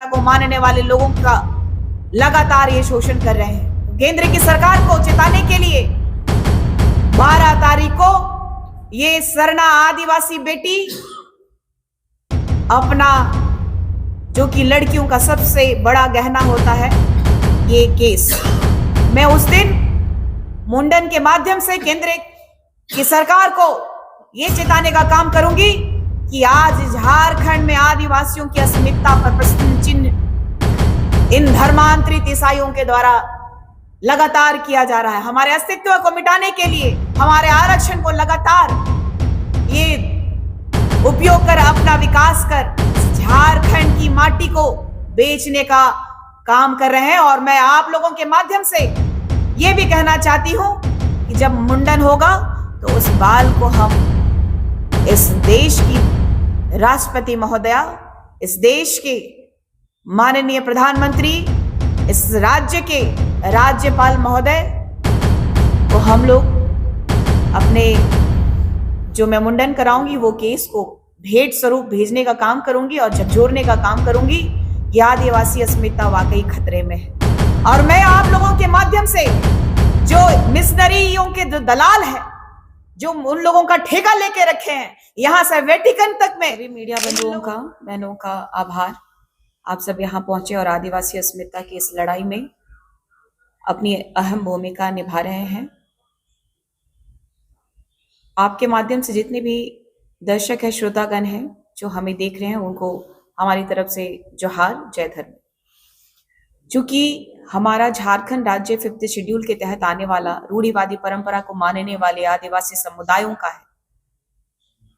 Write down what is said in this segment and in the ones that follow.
को मानने वाले लोगों का लगातार ये शोषण कर रहे हैं। केंद्र की सरकार को चेताने के लिए 12 तारीख को ये सरना आदिवासी बेटी अपना, जो कि लड़कियों का सबसे बड़ा गहना होता है, ये केस, मैं उस दिन मुंडन के माध्यम से केंद्र की सरकार को ये चेताने का काम करूंगी कि आज झारखंड में आदिवासियों की अस्मिता पर प्रश्न चिन्ह इन धर्मांतरित ईसाइयों के द्वारा लगातार किया जा रहा है। हमारे अस्तित्व को मिटाने के लिए, हमारे आरक्षण को लगातार ये उपयोग कर अपना विकास कर झारखंड की माटी को बेचने का काम कर रहे हैं। और मैं आप लोगों के माध्यम से ये भी कहना चाहती हूं कि जब मुंडन होगा तो उस बाल को हम इस देश की राष्ट्रपति महोदया, इस देश के माननीय प्रधानमंत्री, इस राज्य के राज्यपाल महोदय को हम लोग अपने, जो मैं मुंडन कराऊंगी वो केस को भेंट स्वरूप भेजने का काम करूंगी और झकझोरने का काम करूंगी कि आदिवासी अस्मिता वाकई खतरे में है। और मैं आप लोगों के माध्यम से जो मिशनरियों के जो दलाल है, जो उन लोगों का ठेका लेके रखे हैं यहां से वेटिकन तक में, मीडिया बहनों का आभार। आप सब यहां पहुंचे और आदिवासी अस्मिता की इस लड़ाई में अपनी अहम भूमिका निभा रहे हैं। आपके माध्यम से जितने भी दर्शक है, श्रोतागण हैं जो हमें देख रहे हैं, उनको हमारी तरफ से जोहार, जय धर्म। चूंकि हमारा झारखंड राज्य 5th शेड्यूल के तहत आने वाला रूढ़िवादी परंपरा को मानने वाले आदिवासी समुदायों का है।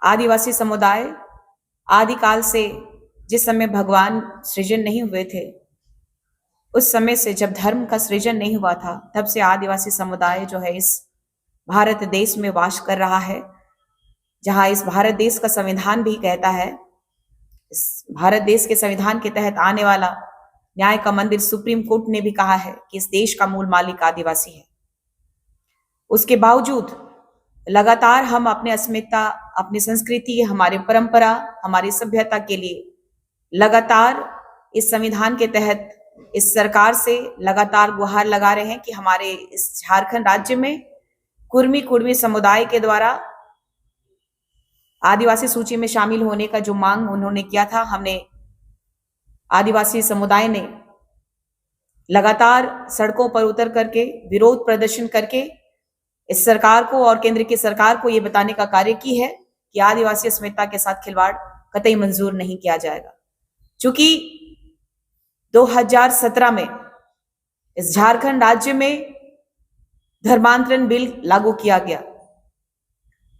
आदिवासी समुदाय आदिकाल से, जिस समय भगवान सृजन नहीं हुए थे, उस समय से, जब धर्म का सृजन नहीं हुआ था, तब से आदिवासी समुदाय जो है इस भारत देश में वास कर रहा है। जहां इस भारत देश का संविधान भी कहता है, इस भारत देश के संविधान के तहत आने वाला न्याय का मंदिर सुप्रीम कोर्ट ने भी कहा है कि इस देश का मूल मालिक आदिवासी है। उसके बावजूद लगातार हम अपने अस्मिता, अपनी संस्कृति, हमारी परंपरा, हमारी सभ्यता के लिए लगातार इस संविधान के तहत इस सरकार से लगातार गुहार लगा रहे हैं कि हमारे इस झारखंड राज्य में कुर्मी कुर्मी समुदाय के द्वारा आदिवासी सूची में शामिल होने का जो मांग उन्होंने किया था, हमने आदिवासी समुदाय ने लगातार सड़कों पर उतर करके विरोध प्रदर्शन करके इस सरकार को और केंद्र की सरकार को यह बताने का कार्य की है कि आदिवासी अस्मिता के साथ खिलवाड़ कतई मंजूर नहीं किया जाएगा। चूंकि 2017 में इस झारखंड राज्य में धर्मांतरण बिल लागू किया गया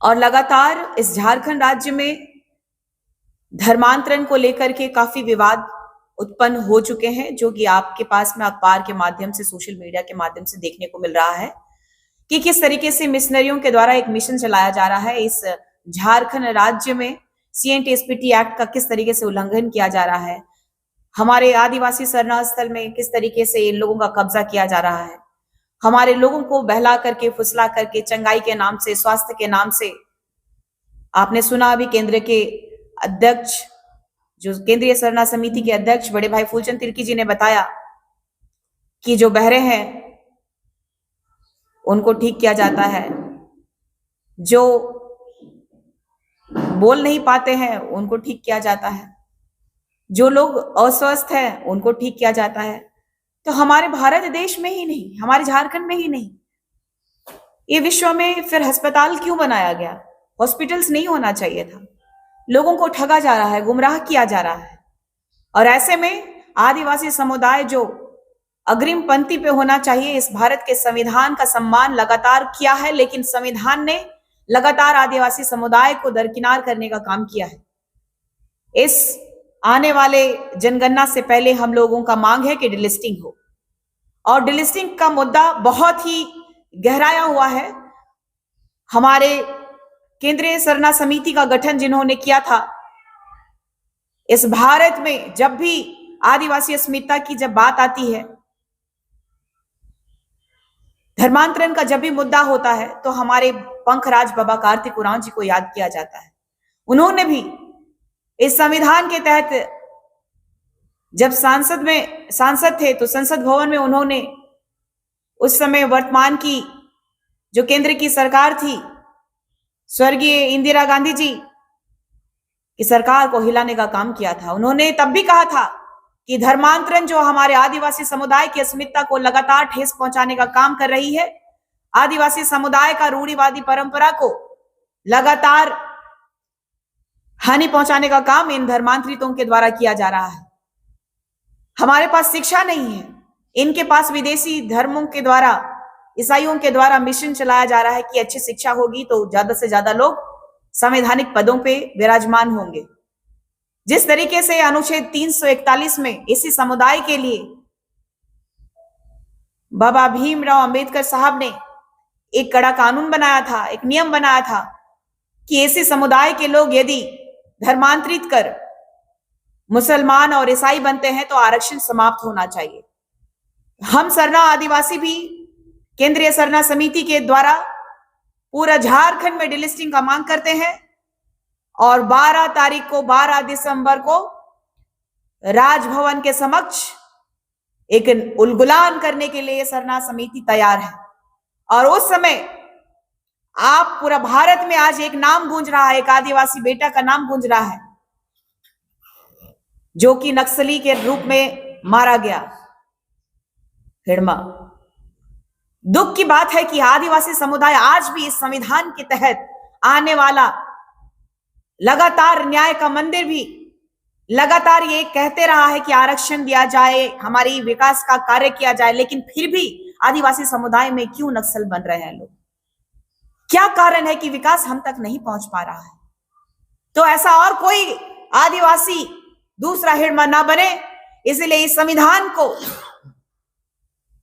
और लगातार इस झारखंड राज्य में धर्मांतरण को लेकर के काफी विवाद उत्पन्न हो चुके हैं, जो कि आपके पास में अखबार के माध्यम से, सोशल मीडिया के माध्यम से देखने को मिल रहा है कि किस तरीके से मिशनरियों के द्वारा एक मिशन चलाया जा रहा है। इस झारखंड राज्य में CNTSPT एक्ट का किस तरीके से उल्लंघन किया जा रहा है, हमारे आदिवासी शरण स्थल में किस तरीके से इन लोगों का कब्जा किया जा रहा है, हमारे लोगों को बहला करके, फुसला करके, चंगाई के नाम से, स्वास्थ्य के नाम से। आपने सुना अभी केंद्र के अध्यक्ष, जो केंद्रीय सरना समिति के अध्यक्ष बड़े भाई फूलचंद तिर्की जी ने बताया कि जो बहरे हैं उनको ठीक किया जाता है, जो बोल नहीं पाते हैं उनको ठीक किया जाता है, जो लोग अस्वस्थ हैं उनको ठीक किया जाता है। तो हमारे भारत देश में ही नहीं, हमारे झारखंड में ही नहीं, ये विश्व में फिर अस्पताल क्यों बनाया गया? हॉस्पिटल्स नहीं होना चाहिए था। लोगों को ठगा जा रहा है, गुमराह किया जा रहा है। और ऐसे में आदिवासी समुदाय जो अग्रिम पंक्ति पे होना चाहिए, इस भारत के संविधान का सम्मान लगातार किया है, लेकिन संविधान ने लगातार आदिवासी समुदाय को दरकिनार करने का काम किया है। इस आने वाले जनगणना से पहले हम लोगों का मांग है कि डिलिस्टिंग हो, और डिलिस्टिंग का मुद्दा बहुत ही गहराया हुआ है। हमारे केंद्रीय सरना समिति का गठन जिन्होंने किया था, इस भारत में जब भी आदिवासी अस्मिता की जब बात आती है, धर्मांतरण का जब भी मुद्दा होता है, तो हमारे पंखराज बाबा कार्तिक उरांव जी को याद किया जाता है। उन्होंने भी इस संविधान के तहत जब सांसद थे तो संसद भवन में उन्होंने उस समय वर्तमान की जो केंद्र की सरकार थी, स्वर्गीय इंदिरा गांधी जी की सरकार को हिलाने का काम किया था। उन्होंने तब भी कहा था कि धर्मांतरण जो हमारे आदिवासी समुदाय की अस्मिता को लगातार ठेस पहुंचाने का काम कर रही है, आदिवासी समुदाय का रूढ़िवादी परंपरा को लगातार हानि पहुंचाने का काम इन धर्मांतरितों के द्वारा किया जा रहा है। हमारे पास शिक्षा नहीं है, इनके पास विदेशी धर्मों के द्वारा, ईसाइयों के द्वारा मिशन चलाया जा रहा है कि अच्छी शिक्षा होगी तो ज्यादा से ज्यादा लोग संवैधानिक पदों पे विराजमान होंगे। जिस तरीके से अनुच्छेद 341 में इसी समुदाय के लिए बाबा भीमराव अंबेडकर साहब ने एक कड़ा कानून बनाया था, एक नियम बनाया था कि ऐसे समुदाय के लोग यदि धर्मांतरित कर मुसलमान और ईसाई बनते हैं तो आरक्षण समाप्त होना चाहिए। हम सरना आदिवासी भी केंद्रीय सरना समिति के द्वारा पूरा झारखंड में डिलिस्टिंग का मांग करते हैं और 12 दिसंबर को राजभवन के समक्ष एक उलगुलान करने के लिए सरना समिति तैयार है। और उस समय आप पूरा भारत में आज एक नाम गूंज रहा है, एक आदिवासी बेटा का नाम गूंज रहा है जो कि नक्सली के रूप में मारा गया, हिड़मा। दुख की बात है कि आदिवासी समुदाय आज भी इस संविधान के तहत आने वाला लगातार न्याय का मंदिर भी लगातार ये कहते रहा है कि आरक्षण दिया जाए, हमारी विकास का कार्य किया जाए, लेकिन फिर भी आदिवासी समुदाय में क्यों नक्सल बन रहे हैं लोग? क्या कारण है कि विकास हम तक नहीं पहुंच पा रहा है? तो ऐसा और कोई आदिवासी दूसरा हिड़मा ना बने, इसलिए इस संविधान को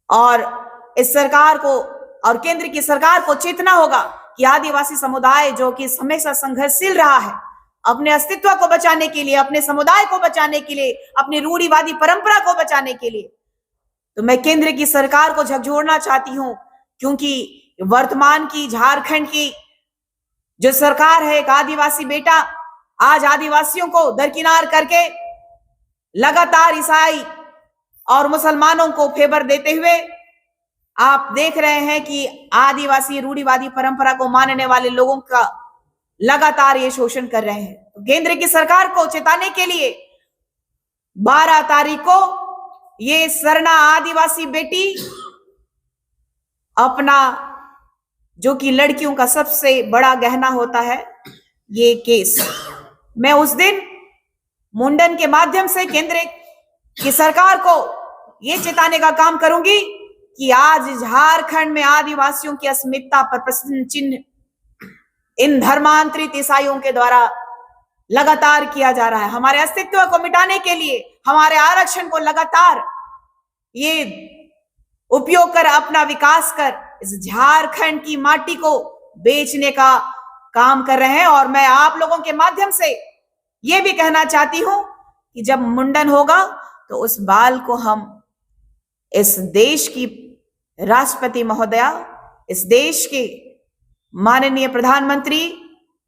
और इस सरकार को और केंद्र की सरकार को चेतना होगा कि आदिवासी समुदाय जो कि हमेशा संघर्षशील रहा है अपने अस्तित्व को बचाने के लिए, अपने समुदाय को बचाने के लिए, अपनी रूढ़िवादी परंपरा को बचाने के लिए, तो मैं केंद्र की सरकार को झकझोरना चाहती हूं, क्योंकि वर्तमान की झारखंड की जो सरकार है, एक आदिवासी बेटा आज आदिवासियों को दरकिनार करके लगातार ईसाई और मुसलमानों को फेवर देते हुए आप देख रहे हैं कि आदिवासी रूढ़िवादी परंपरा को मानने वाले लोगों का लगातार ये शोषण कर रहे हैं। तो केंद्र की सरकार को चेताने के लिए 12 तारीख को ये सरना आदिवासी बेटी अपना, जो कि लड़कियों का सबसे बड़ा गहना होता है, ये केस, मैं उस दिन मुंडन के माध्यम से केंद्र की सरकार को ये चेताने का काम करूंगी कि आज झारखंड में आदिवासियों की अस्मिता पर प्रश्न चिन्ह इन धर्मांतरित ईसाइयों के द्वारा लगातार किया जा रहा है। हमारे अस्तित्व को मिटाने के लिए, हमारे आरक्षण को लगातार ये उपयोग कर, अपना विकास कर इस झारखंड की माटी को बेचने का काम कर रहे हैं। और मैं आप लोगों के माध्यम से ये भी कहना चाहती हूं कि जब मुंडन होगा तो उस बाल को हम इस देश की राष्ट्रपति महोदया, इस देश के माननीय प्रधानमंत्री,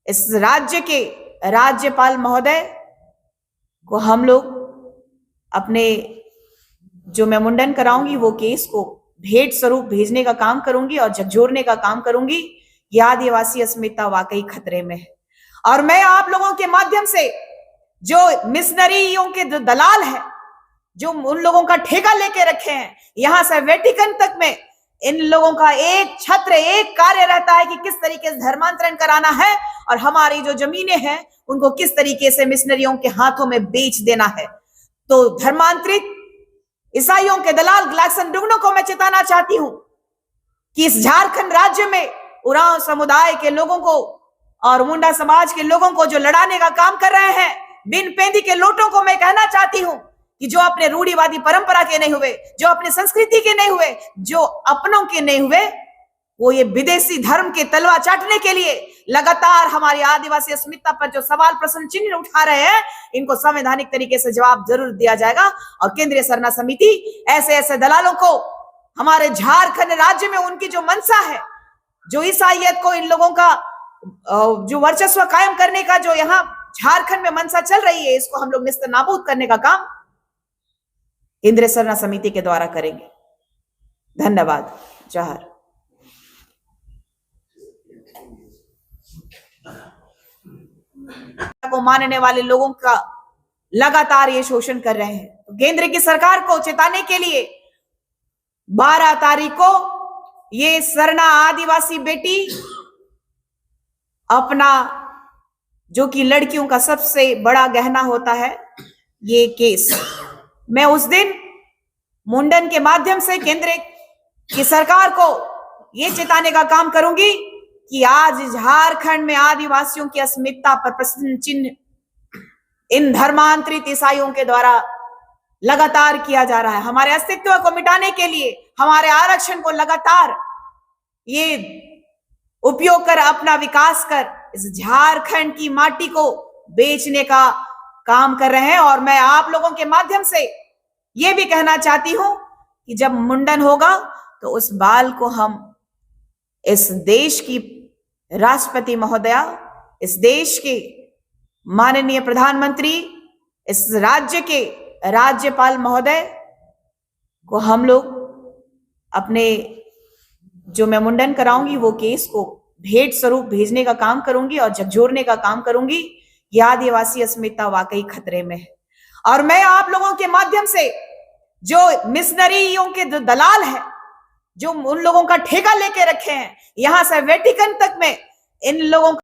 इस राज्य के राज्यपाल महोदय को हम लोग अपने, जो मैं मुंडन कराऊंगी वो केस को भेंट स्वरूप भेजने का काम करूंगी और झकझोरने का काम करूंगी। ये आदिवासी अस्मिता वाकई खतरे में है। और मैं आप लोगों के माध्यम से जो मिशनरियों के जो दलाल है, जो उन लोगों का ठेका लेके रखे हैं, यहां से वेटिकन तक में इन लोगों का एक छत्र, एक कार्य रहता है कि किस तरीके से धर्मांतरण कराना है और हमारी जो जमीनें हैं उनको किस तरीके से मिशनरियों के हाथों में बेच देना है। तो धर्मांतरित ईसाइयों के दलाल ग्लैक्सन डुगनो को मैं चेताना चाहती हूं कि इस झारखंड राज्य में उरांव समुदाय के लोगों को और मुंडा समाज के लोगों को जो लड़ाने का काम कर रहे हैं, बिन पेंदी के लोटों को मैं कहना चाहती हूं कि जो अपने रूढ़िवादी परंपरा के नहीं हुए, जो अपने संस्कृति के नहीं हुए, जो अपनों के नहीं हुए, वो ये विदेशी धर्म के तलवा चाटने के लिए लगातार हमारी आदिवासी अस्मिता पर जो सवाल प्रश्न चिन्ह उठा रहे हैं, इनको संवैधानिक तरीके से जवाब जरूर दिया जाएगा। और केंद्रीय सरना समिति ऐसे ऐसे दलालों को हमारे झारखंड राज्य में उनकी जो मंशा है, जो ईसाईयत को, इन लोगों का जो वर्चस्व कायम करने का जो यहाँ झारखंड में मंशा चल रही है, इसको हम लोग निस्त नाबूद करने का काम केंद्रीय सरना समिति के द्वारा करेंगे। धन्यवाद। जौहर। को मानने वाले लोगों का लगातार ये शोषण कर रहे हैं। तो केंद्र की सरकार को चेताने के लिए 12 तारीख को ये सरना आदिवासी बेटी अपना, जो कि लड़कियों का सबसे बड़ा गहना होता है, ये केस, मैं उस दिन मुंडन के माध्यम से केंद्र की सरकार को ये चेताने का काम करूंगी कि आज झारखंड में आदिवासियों की अस्मिता पर प्रश्न चिन्ह इन धर्मांतरित ईसाइयों के द्वारा लगातार किया जा रहा है। हमारे अस्तित्व को मिटाने के लिए, हमारे आरक्षण को लगातार ये उपयोग कर, अपना विकास कर इस झारखंड की माटी को बेचने का काम कर रहे हैं। और मैं आप लोगों के माध्यम से ये भी कहना चाहती हूं कि जब मुंडन होगा तो उस बाल को हम इस देश की राष्ट्रपति महोदया, इस देश के माननीय प्रधानमंत्री, इस राज्य के राज्यपाल महोदय को हम लोग अपने, जो मैं मुंडन कराऊंगी वो केस को भेंट स्वरूप भेजने का काम करूंगी और झकझोरने का काम करूंगी। ये आदिवासी अस्मिता वाकई खतरे में है। और मैं आप लोगों के माध्यम से, जो मिशनरियों के जो दलाल हैं, जो उन लोगों का ठेका लेके रखे हैं, यहां से वेटिकन तक में इन लोगों